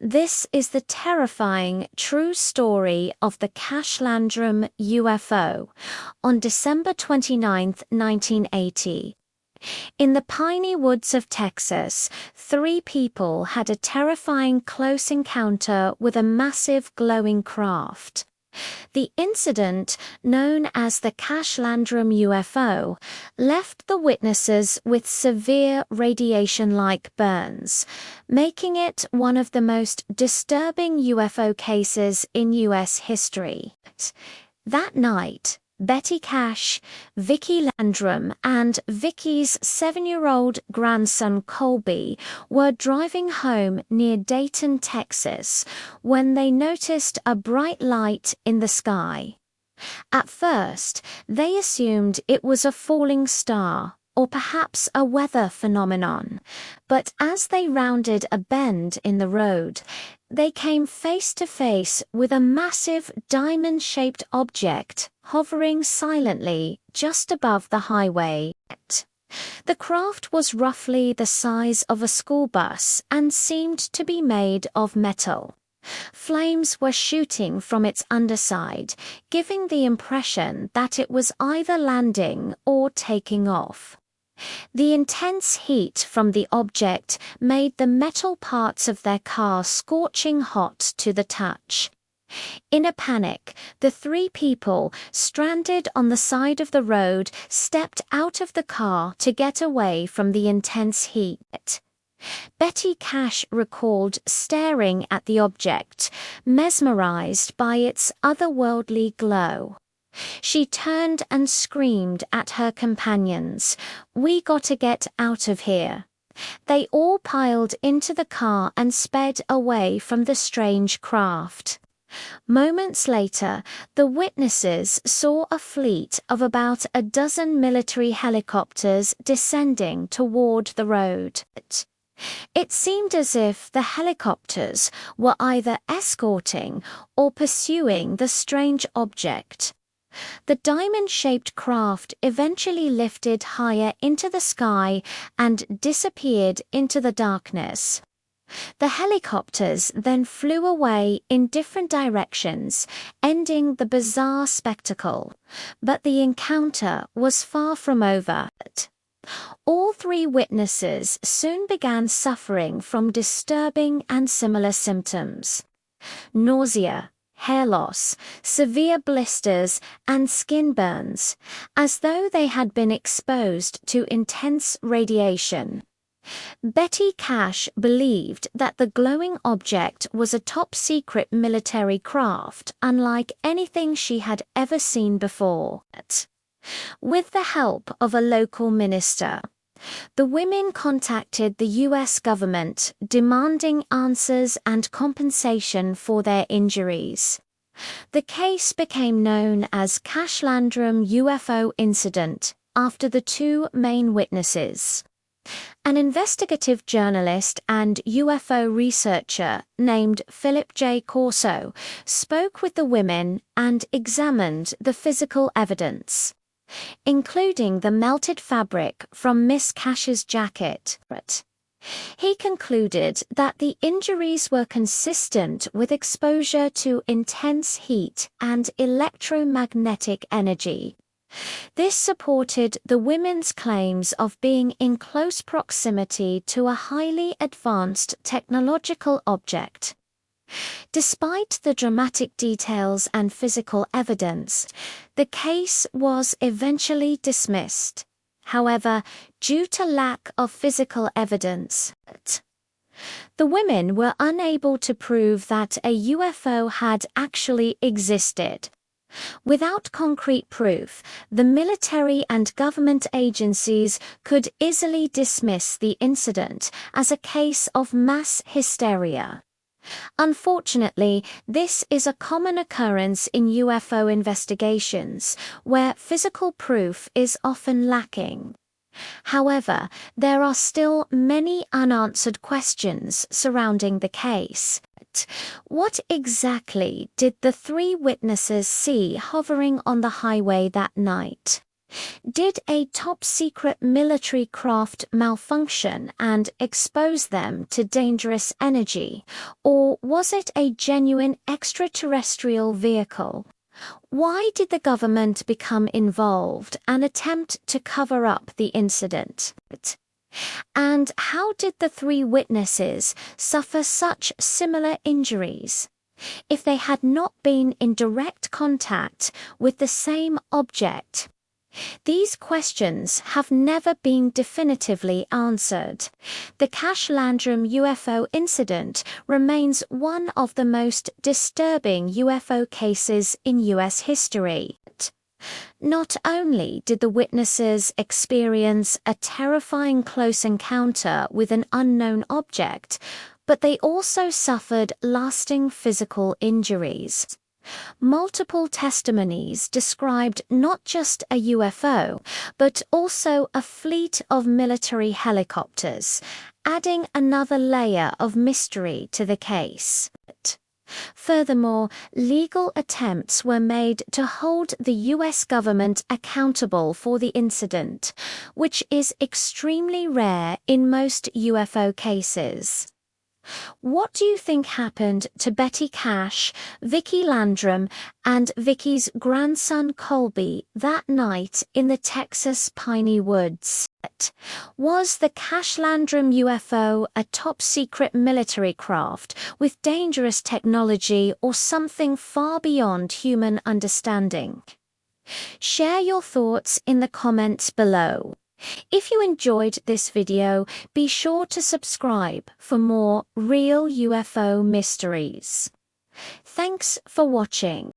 This is the terrifying true story of the Cash-Landrum UFO on December 29, 1980. In the piney woods of Texas, 3 people had a terrifying close encounter with a massive glowing craft. The incident, known as the Cash-Landrum UFO, left the witnesses with severe radiation-like burns, making it one of the most disturbing UFO cases in U.S. history. That night, Betty Cash, Vickie Landrum, and Vickie's 7-year-old grandson Colby were driving home near Dayton, Texas, when they noticed a bright light in the sky. At first, they assumed it was a falling star, or perhaps a weather phenomenon, but as they rounded a bend in the road, they came face to face with a massive diamond-shaped object hovering silently just above the highway. The craft was roughly the size of a school bus and seemed to be made of metal. Flames were shooting from its underside, giving the impression that it was either landing or taking off. The intense heat from the object made the metal parts of their car scorching hot to the touch. In a panic, the 3 people stranded on the side of the road stepped out of the car to get away from the intense heat. Betty Cash recalled staring at the object, mesmerized by its otherworldly glow. She turned and screamed at her companions, "We gotta get out of here." They all piled into the car and sped away from the strange craft. Moments later, the witnesses saw a fleet of about a dozen military helicopters descending toward the road. It seemed as if the helicopters were either escorting or pursuing the strange object. The diamond-shaped craft eventually lifted higher into the sky and disappeared into the darkness. The helicopters then flew away in different directions, ending the bizarre spectacle. But the encounter was far from over. All 3 witnesses soon began suffering from disturbing and similar symptoms: nausea, hair loss, severe blisters, and skin burns, as though they had been exposed to intense radiation. Betty Cash believed that the glowing object was a top-secret military craft unlike anything she had ever seen before. With the help of a local minister, the women contacted the U.S. government demanding answers and compensation for their injuries. The case became known as Cash-Landrum UFO Incident after the 2 main witnesses. An investigative journalist and UFO researcher named Philip J. Corso spoke with the women and examined the physical evidence, including the melted fabric from Miss Cash's jacket. He concluded that the injuries were consistent with exposure to intense heat and electromagnetic energy. This supported the women's claims of being in close proximity to a highly advanced technological object. Despite the dramatic details and physical evidence, the case was eventually dismissed. However, due to lack of physical evidence, the women were unable to prove that a UFO had actually existed. Without concrete proof, the military and government agencies could easily dismiss the incident as a case of mass hysteria. Unfortunately, this is a common occurrence in UFO investigations, where physical proof is often lacking. However, there are still many unanswered questions surrounding the case. What exactly did the 3 witnesses see hovering on the highway that night? Did a top-secret military craft malfunction and expose them to dangerous energy, or was it a genuine extraterrestrial vehicle? Why did the government become involved and attempt to cover up the incident? And how did the three witnesses suffer such similar injuries if they had not been in direct contact with the same object? These questions have never been definitively answered. The Cash-Landrum UFO incident remains one of the most disturbing UFO cases in U.S. history. Not only did the witnesses experience a terrifying close encounter with an unknown object, but they also suffered lasting physical injuries. Multiple testimonies described not just a UFO, but also a fleet of military helicopters, adding another layer of mystery to the case. Furthermore, legal attempts were made to hold the U.S. government accountable for the incident, which is extremely rare in most UFO cases. What do you think happened to Betty Cash, Vickie Landrum, and Vickie's grandson Colby that night in the Texas piney woods? Was the Cash-Landrum UFO a top-secret military craft with dangerous technology or something far beyond human understanding? Share your thoughts in the comments below. If you enjoyed this video, be sure to subscribe for more real UFO mysteries. Thanks for watching.